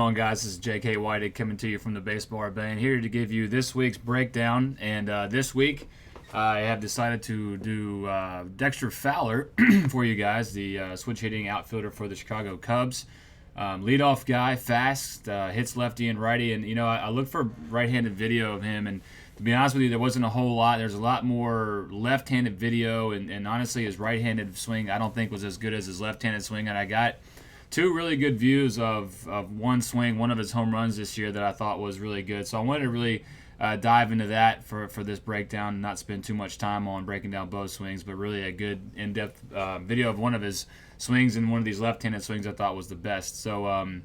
on, guys? This is J.K. Whited coming to you from the Baseball Rebellion, here to give you this week's breakdown. And this week, I have decided to do Dexter Fowler for you guys, the switch hitting outfielder for the Chicago Cubs. Leadoff guy, fast, hits lefty and righty. And, I looked for right-handed video of him, and to be honest with you, there wasn't a whole lot. There's a lot more left-handed video, and honestly, his right-handed swing I don't think was as good as his left-handed swing. And I got two really good views of one swing, one of his home runs this year that I thought was really good. So I wanted to really dive into that for this breakdown and not spend too much time on breaking down both swings, but really a good in-depth video of one of his swings, and one of these left-handed swings I thought was the best. So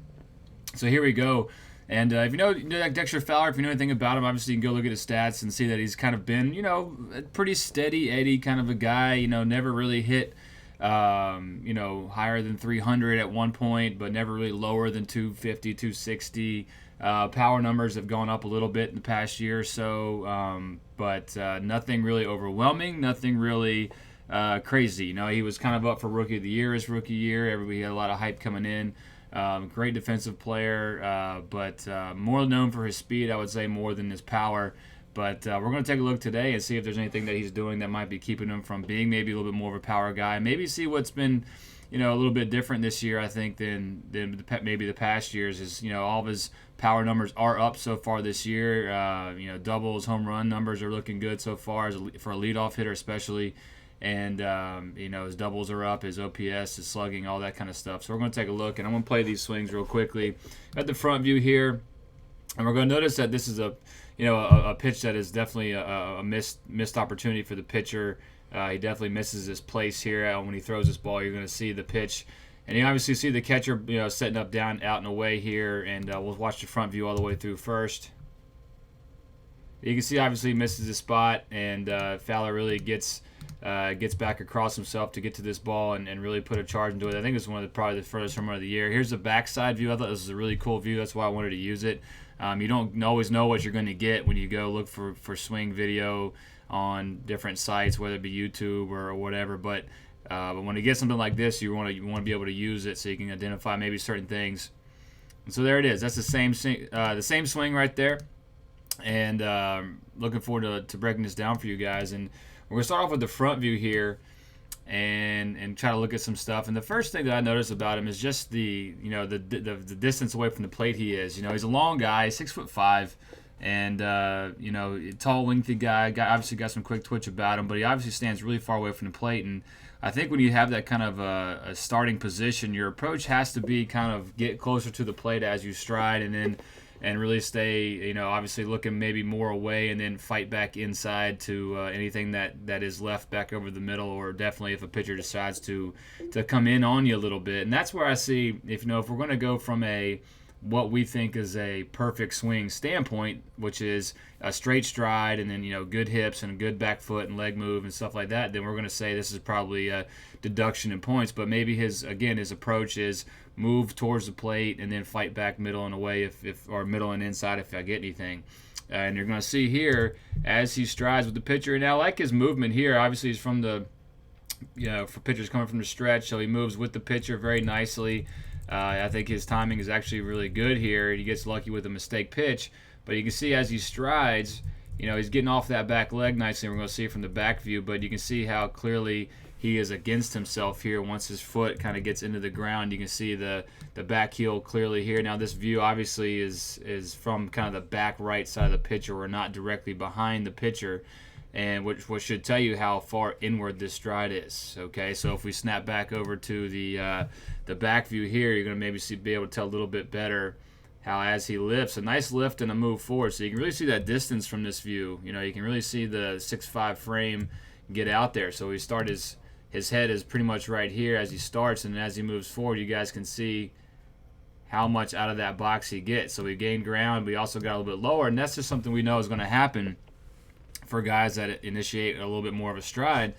here we go. And if you know Dexter Fowler, if you know anything about him, obviously you can go look at his stats and see that he's kind of been, a pretty steady Eddie kind of a guy. Never really hit higher than 300 at one point, but never really lower than 250, 260. Power numbers have gone up a little bit in the past year or so, but nothing really overwhelming, nothing really crazy. He was kind of up for Rookie of the Year his rookie year. Everybody had a lot of hype coming in. Great defensive player, but more known for his speed, I would say, more than his power. But we're going to take a look today and see if there's anything that he's doing that might be keeping him from being maybe a little bit more of a power guy. Maybe see what's been, a little bit different this year, I think, than maybe the past years. Is all of his power numbers are up so far this year. Doubles, home run numbers are looking good so far for a leadoff hitter, especially. And his doubles are up, his OPS, his slugging, all that kind of stuff. So we're going to take a look, and I'm going to play these swings real quickly. At the front view here, and we're going to notice that this is a pitch that is definitely a missed opportunity for the pitcher. He definitely misses his place here. When he throws this ball, you're going to see the pitch. And you obviously see the catcher setting up down, out and away here. And we'll watch the front view all the way through first. You can see obviously he misses his spot, and Fowler really gets back across himself to get to this ball and really put a charge into it. I think it's probably the furthest home run of the year. Here's the backside view. I thought this was a really cool view. That's why I wanted to use it. You don't always know what you're going to get when you go look for swing video on different sites, whether it be YouTube or whatever. But when you get something like this, you want to be able to use it so you can identify maybe certain things. And so there it is. That's the same swing right there. And looking forward to breaking this down for you guys. And we're going to start off with the front view here and try to look at some stuff. And the first thing that I noticed about him is just the distance away from the plate he is. He's a long guy, 6'5", and tall, lengthy guy. Obviously got some quick twitch about him, but he obviously stands really far away from the plate. And I think when you have that kind of a starting position, your approach has to be kind of get closer to the plate as you stride, and really stay, obviously looking maybe more away, and then fight back inside to anything that is left back over the middle, or definitely if a pitcher decides to come in on you a little bit. And that's where I see, if we're going to go from what we think is a perfect swing standpoint, which is a straight stride and then good hips and a good back foot and leg move and stuff like that, then we're going to say this is probably a deduction in points. But maybe his approach is move towards the plate and then fight back middle and away or middle and inside if I get anything. And you're going to see here as he strides with the pitcher. And I like his movement here. Obviously he's from for pitchers coming from the stretch, so he moves with the pitcher very nicely. I think his timing is actually really good here. He gets lucky with a mistake pitch, but you can see as he strides, he's getting off that back leg nicely. We're going to see it from the back view, but you can see how clearly he is against himself here. Once his foot kind of gets into the ground, you can see the back heel clearly here. Now this view obviously is from kind of the back right side of the pitcher. We're not directly behind the pitcher, and which should tell you how far inward this stride is. Okay, so if we snap back over to the back view here, you're going to maybe be able to tell a little bit better how as he lifts, a nice lift and a move forward. So you can really see that distance from this view. You can really see the 6'5" frame get out there. So his head is pretty much right here as he starts, and as he moves forward, you guys can see how much out of that box he gets. So we gained ground, but we also got a little bit lower, and that's just something we know is going to happen for guys that initiate a little bit more of a stride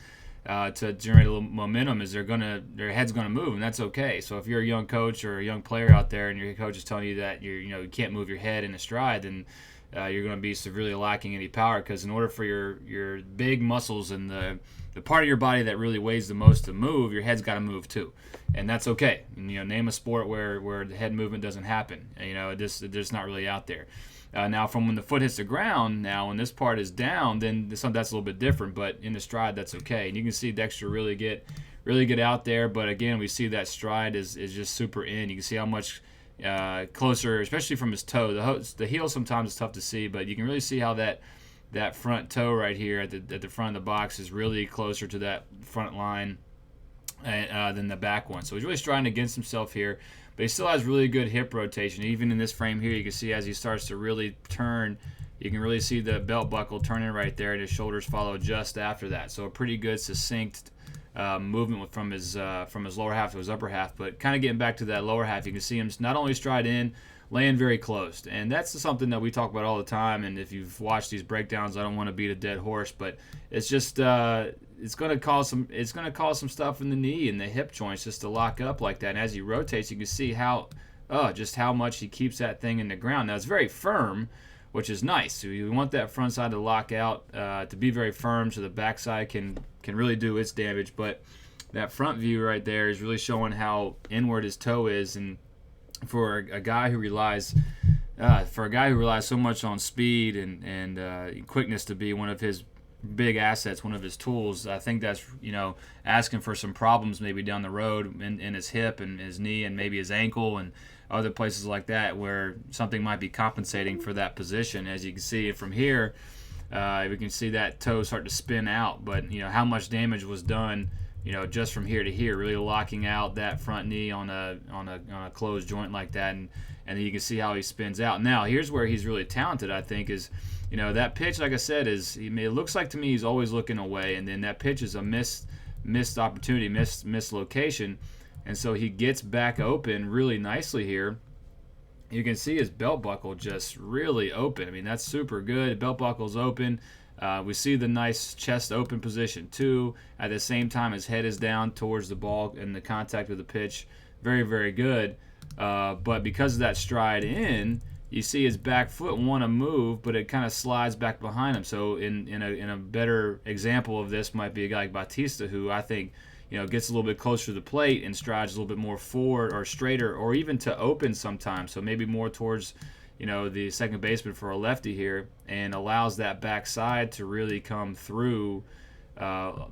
to generate a little momentum. Is their head's gonna move, and that's okay. So if you're a young coach or a young player out there, and your coach is telling you that you can't move your head in a stride, then you're going to be severely lacking any power, because in order for your big muscles and the part of your body that really weighs the most to move, your head's got to move too, and that's okay. And, name a sport where the head movement doesn't happen. It's just not really out there. Now, from when the foot hits the ground, now when this part is down, then that's a little bit different. But in the stride, that's okay. And you can see Dexter really get out there. But again, we see that stride is just super in. You can see how much closer, especially from his toe. The heel sometimes is tough to see, but you can really see how that front toe right here at the front of the box is really closer to that front line than the back one. So he's really striding against himself here. But he still has really good hip rotation. Even in this frame here, you can see as he starts to really turn, you can really see the belt buckle turning right there, and his shoulders follow just after that. So a pretty good, succinct movement from his lower half to his upper half. But kind of getting back to that lower half, you can see him not only stride in, laying very close. And that's something that we talk about all the time. And if you've watched these breakdowns, I don't want to beat a dead horse, but it's just it's going to cause some stuff in the knee and the hip joints just to lock up like that. And as he rotates, you can see just how much he keeps that thing in the ground. Now, it's very firm, which is nice. So you want that front side to lock out, to be very firm, so the back side can really do its damage. But that front view right there is really showing how inward his toe is. And for a guy who relies so much on speed and quickness to be one of his big assets, one of his tools, I think that's asking for some problems maybe down the road in his hip and his knee and maybe his ankle and other places like that, where something might be compensating for that position. As you can see from here, we can see that toe start to spin out, but how much damage was done just from here to here, really locking out that front knee on a closed joint like that, and then you can see how he spins out. Now, here's where he's really talented, I think, is that pitch, like I said, it looks like to me he's always looking away, and then that pitch is a missed opportunity, missed location, and so he gets back open really nicely here. You can see his belt buckle just really open. I mean, that's super good. Belt buckle's open. We see the nice chest open position too. At the same time, his head is down towards the ball and the contact with the pitch. Very, very good. But because of that stride in, you see his back foot want to move, but it kind of slides back behind him. So in a better example of this might be a guy like Bautista, who I think gets a little bit closer to the plate and strides a little bit more forward or straighter, or even to open sometimes. So maybe more towards the second baseman for a lefty here, and allows that backside to really come through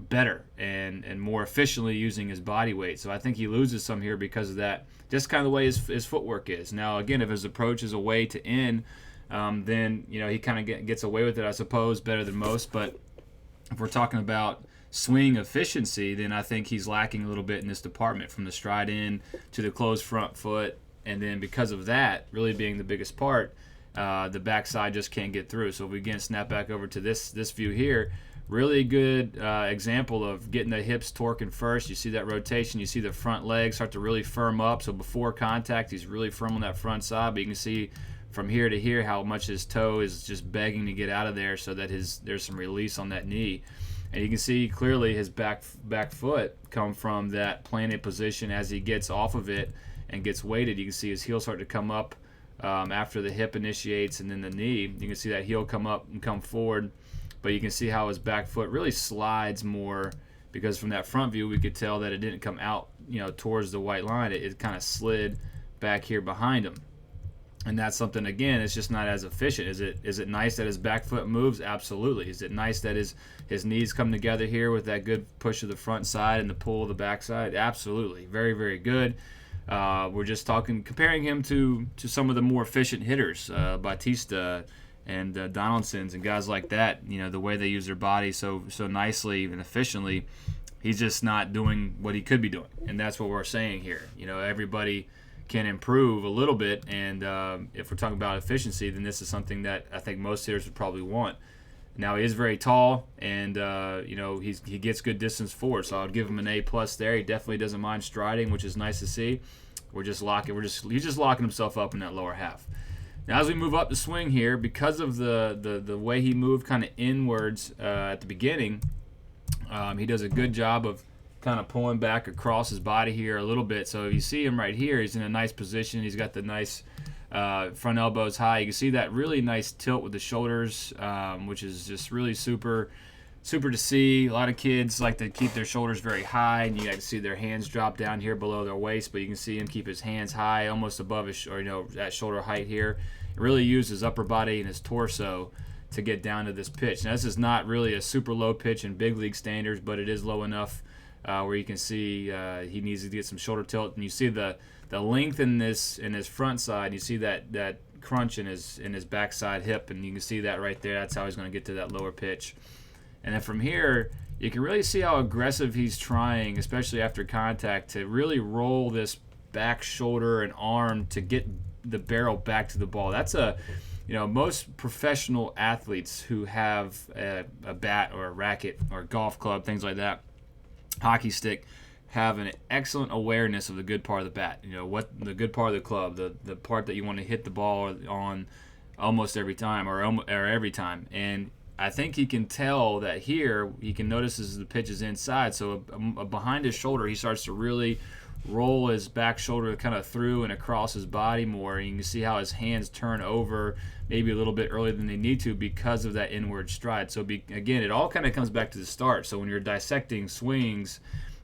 better and more efficiently using his body weight. So I think he loses some here because of that, just kind of the way his footwork is. Now, again, if his approach is a way to in, then he kind of gets away with it, I suppose, better than most. But if we're talking about swing efficiency, then I think he's lacking a little bit in this department, from the stride in to the closed front foot. And then because of that really being the biggest part, the backside just can't get through. So if we again snap back over to this view here, really good example of getting the hips torquing first. You see that rotation. You see the front legs start to really firm up. So before contact, he's really firm on that front side. But you can see from here to here how much his toe is just begging to get out of there, so that there's some release on that knee. And you can see clearly his back foot come from that planted position. As he gets off of it and gets weighted, you can see his heel start to come up after the hip initiates, and then the knee. You can see that heel come up and come forward, but you can see how his back foot really slides more, because from that front view we could tell that it didn't come out towards the white line. It kind of slid back here behind him. And that's something, again, it's just not as efficient. Is it nice that his back foot moves? Absolutely. Is it nice that his knees come together here with that good push of the front side and the pull of the back side? Absolutely. Very, very good. We're just comparing him to some of the more efficient hitters, Bautista and Donaldson's and guys like that. The way they use their body so nicely and efficiently, he's just not doing what he could be doing. And that's what we're saying here. Everybody can improve a little bit, and if we're talking about efficiency, then this is something that I think most hitters would probably want. Now, he is very tall, and he gets good distance forward, so I would give him an A+ there. He definitely doesn't mind striding, which is nice to see. He's just locking himself up in that lower half. Now, as we move up the swing here, because of the way he moved kind of inwards at the beginning, he does a good job of kind of pulling back across his body here a little bit. So if you see him right here, he's in a nice position. He's got the nice front elbows high. You can see that really nice tilt with the shoulders, which is just really super to see. A lot of kids like to keep their shoulders very high, and you got to see their hands drop down here below their waist, but you can see him keep his hands high, almost above his, or at shoulder height here. Really use his upper body and his torso to get down to this pitch. Now, this is not really a super low pitch in big league standards, but it is low enough where you can see he needs to get some shoulder tilt, and you see the length in his front side. You see that crunch in his backside hip, and you can see that right there. That's how he's going to get to that lower pitch. And then from here, you can really see how aggressive he's trying, especially after contact, to really roll this back shoulder and arm to get the barrel back to the ball. That's most professional athletes who have a bat or a racket or a golf club, things like that, hockey stick, have an excellent awareness of the good part of the bat. What the good part of the club, the part that you want to hit the ball on almost every time or every time. And I think he can tell that here. He can notice as the pitch is inside, so behind his shoulder, he starts to really roll his back shoulder kind of through and across his body more. And you can see how his hands turn over maybe a little bit earlier than they need to because of that inward stride. So again, it all kind of comes back to the start. So when you're dissecting swings,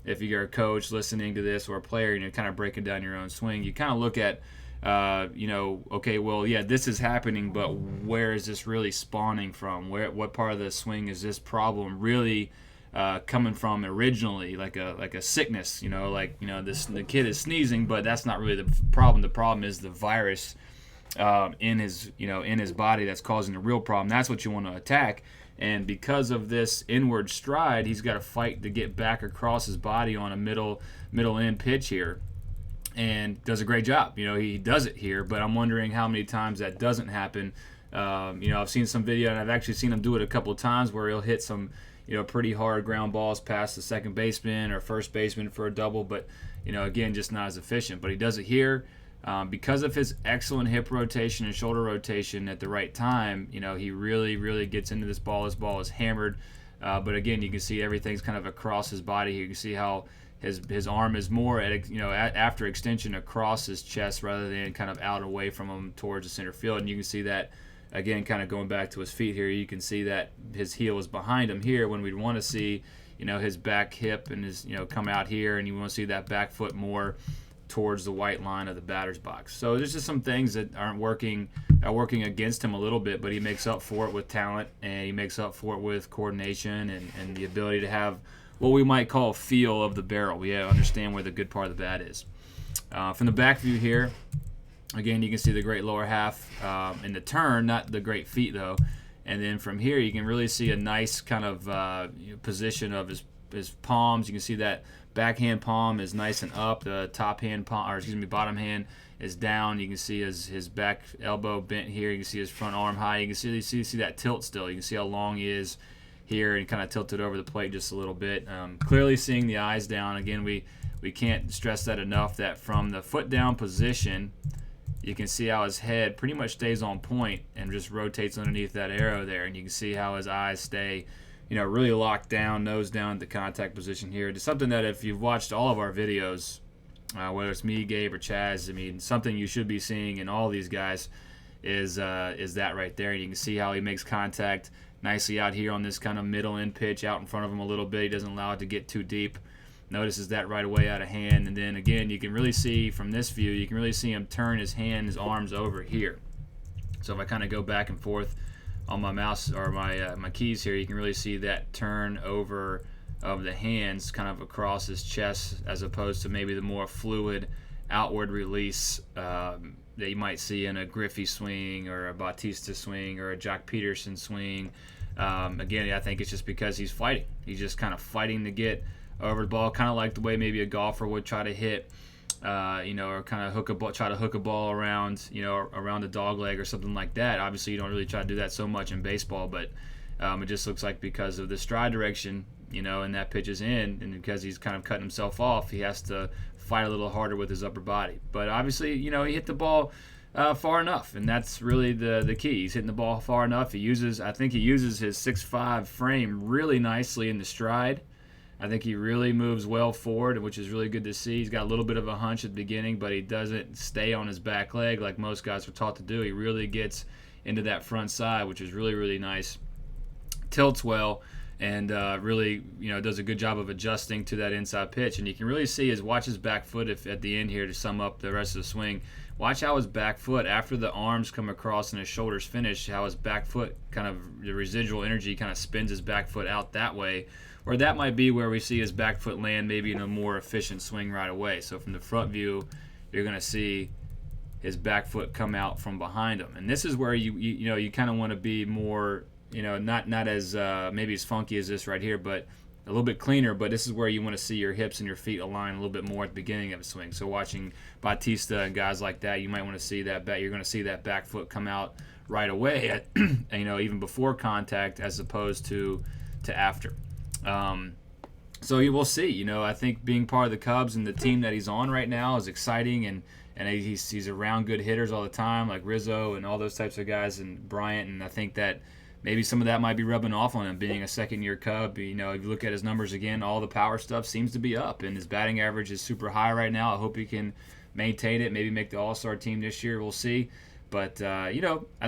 if you're a coach listening to this or a player and you're kind of breaking down your own swing, you kind of look at okay, well, yeah, this is happening, but where is this really spawning from? What part of the swing is this problem really coming from originally? Like a sickness, the kid is sneezing, but that's not really the problem. The problem is the virus in his body that's causing the real problem. That's what you want to attack. And because of this inward stride, he's got to fight to get back across his body on a middle end pitch here. And does a great job. He does it here, but I'm wondering how many times that doesn't happen. I've seen some video, and I've actually seen him do it a couple of times where he'll hit some, pretty hard ground balls past the second baseman or first baseman for a double, but, again, just not as efficient. But he does it here because of his excellent hip rotation and shoulder rotation at the right time. He really, really gets into this ball. His ball is hammered, but again, you can see everything's kind of across his body here. You can see how his arm is more after extension across his chest rather than kind of out away from him towards the center field. And you can see that again, kind of going back to his feet here. You can see that his heel is behind him here when we'd want to see his back hip and his come out here, and you want to see that back foot more towards the white line of the batter's box. So there's just some things that are working against him a little bit, but he makes up for it with talent, and he makes up for it with coordination and the ability to have what we might call a feel of the barrel. We understand where the good part of the bat is. From the back view here, again, you can see the great lower half in the turn, not the great feet though. And then from here, you can really see a nice kind of position of his palms. You can see that backhand palm is nice and up. The bottom hand is down. You can see his back elbow bent here. You can see his front arm high. You can see that tilt still. You can see how long he is here and kind of tilted over the plate just a little bit. Clearly seeing the eyes down. Again, we can't stress that enough, that from the foot down position, you can see how his head pretty much stays on point and just rotates underneath that arrow there. And you can see how his eyes stay, really locked down, nose down at the contact position here. It's something that if you've watched all of our videos, whether it's me, Gabe, or Chaz, something you should be seeing in all these guys is that right there. And you can see how he makes contact nicely out here on this kind of middle end pitch out in front of him a little bit. He doesn't allow it to get too deep. Notices that right away out of hand. And then again, you can really see from this view, you can really see him turn his arms over here. So if I kind of go back and forth on my mouse or my keys here, you can really see that turn over of the hands kind of across his chest, as opposed to maybe the more fluid outward release that you might see in a Griffey swing or a Bautista swing or a Jock Peterson swing. Again, I think it's just because he's fighting. He's just kind of fighting to get over the ball, kind of like the way maybe a golfer would try to hit, or kind of try to hook a ball around, around the dog leg or something like that. Obviously, you don't really try to do that so much in baseball, but it just looks like because of the stride direction, and that pitch is in, and because he's kind of cutting himself off, he has to fight a little harder with his upper body. But obviously, he hit the ball far enough, and that's really the key. He's hitting the ball far enough. I think he uses his 6'5" frame really nicely in the stride. I think he really moves well forward, which is really good to see. He's got a little bit of a hunch at the beginning, but he doesn't stay on his back leg like most guys are taught to do. He really gets into that front side, which is really, really nice. Tilts well, and really, does a good job of adjusting to that inside pitch. And you can really see watch his back foot at the end here to sum up the rest of the swing. Watch how his back foot, after the arms come across and his shoulders finish, how his back foot kind of, the residual energy kind of spins his back foot out that way. Or that might be where we see his back foot land maybe in a more efficient swing right away. So from the front view, you're going to see his back foot come out from behind him. And this is where you kind of want to be more, not as maybe as funky as this right here, but a little bit cleaner. But this is where you want to see your hips and your feet align a little bit more at the beginning of a swing. So watching Bautista and guys like that, you might want to see that you're going to see that back foot come out right away at, even before contact as opposed to after. So you will see. I think being part of the Cubs and the team that he's on right now is exciting, and he's around good hitters all the time, like Rizzo and all those types of guys, and Bryant. And I think that maybe some of that might be rubbing off on him, being a second-year Cub. If you look at his numbers again, all the power stuff seems to be up, and his batting average is super high right now. I hope he can maintain it, maybe make the All-Star team this year. We'll see. But I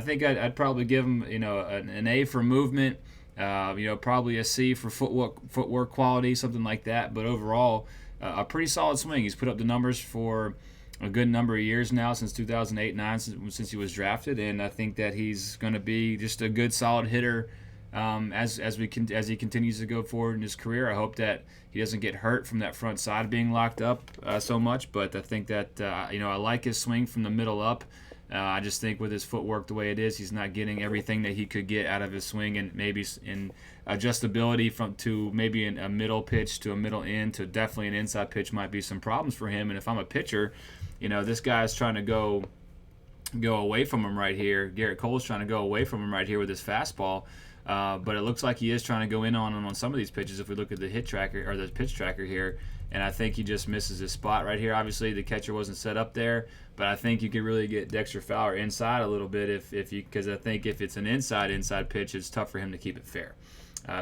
think I'd probably give him an A for movement. Probably a C for footwork quality, something like that. But overall, a pretty solid swing. He's put up the numbers for a good number of years now, since 2008-9, since he was drafted, and I think that he's going to be just a good, solid hitter as he continues to go forward in his career. I hope that he doesn't get hurt from that front side being locked up so much, but I think that I like his swing from the middle up. I just think with his footwork the way it is, he's not getting everything that he could get out of his swing, and maybe in adjustability to maybe a middle pitch to a middle end to definitely an inside pitch might be some problems for him. And if I'm a pitcher, this guy's trying to go away from him right here. Garrett Cole's trying to go away from him right here with his fastball. But it looks like he is trying to go in on him on some of these pitches if we look at the hit tracker or the pitch tracker here. And I think he just misses his spot right here. Obviously, the catcher wasn't set up there, but I think you could really get Dexter Fowler inside a little bit because I think if it's an inside pitch, it's tough for him to keep it fair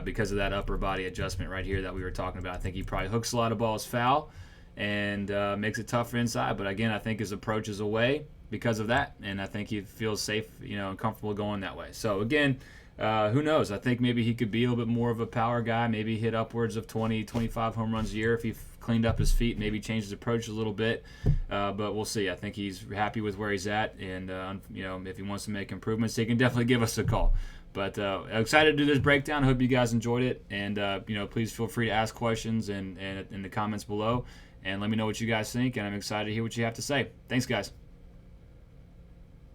because of that upper body adjustment right here that we were talking about. I think he probably hooks a lot of balls foul and makes it tough for inside. But again, I think his approach is away because of that, and I think he feels safe, and comfortable going that way. So again, who knows? I think maybe he could be a little bit more of a power guy, maybe hit upwards of 20, 25 home runs a year if he cleaned up his feet, maybe changed his approach a little bit. But we'll see. I think he's happy with where he's at, and if he wants to make improvements, he can definitely give us a call. But excited to do this breakdown. I hope you guys enjoyed it, and please feel free to ask questions and in the comments below, and let me know what you guys think. And I'm excited to hear what you have to say. Thanks, guys.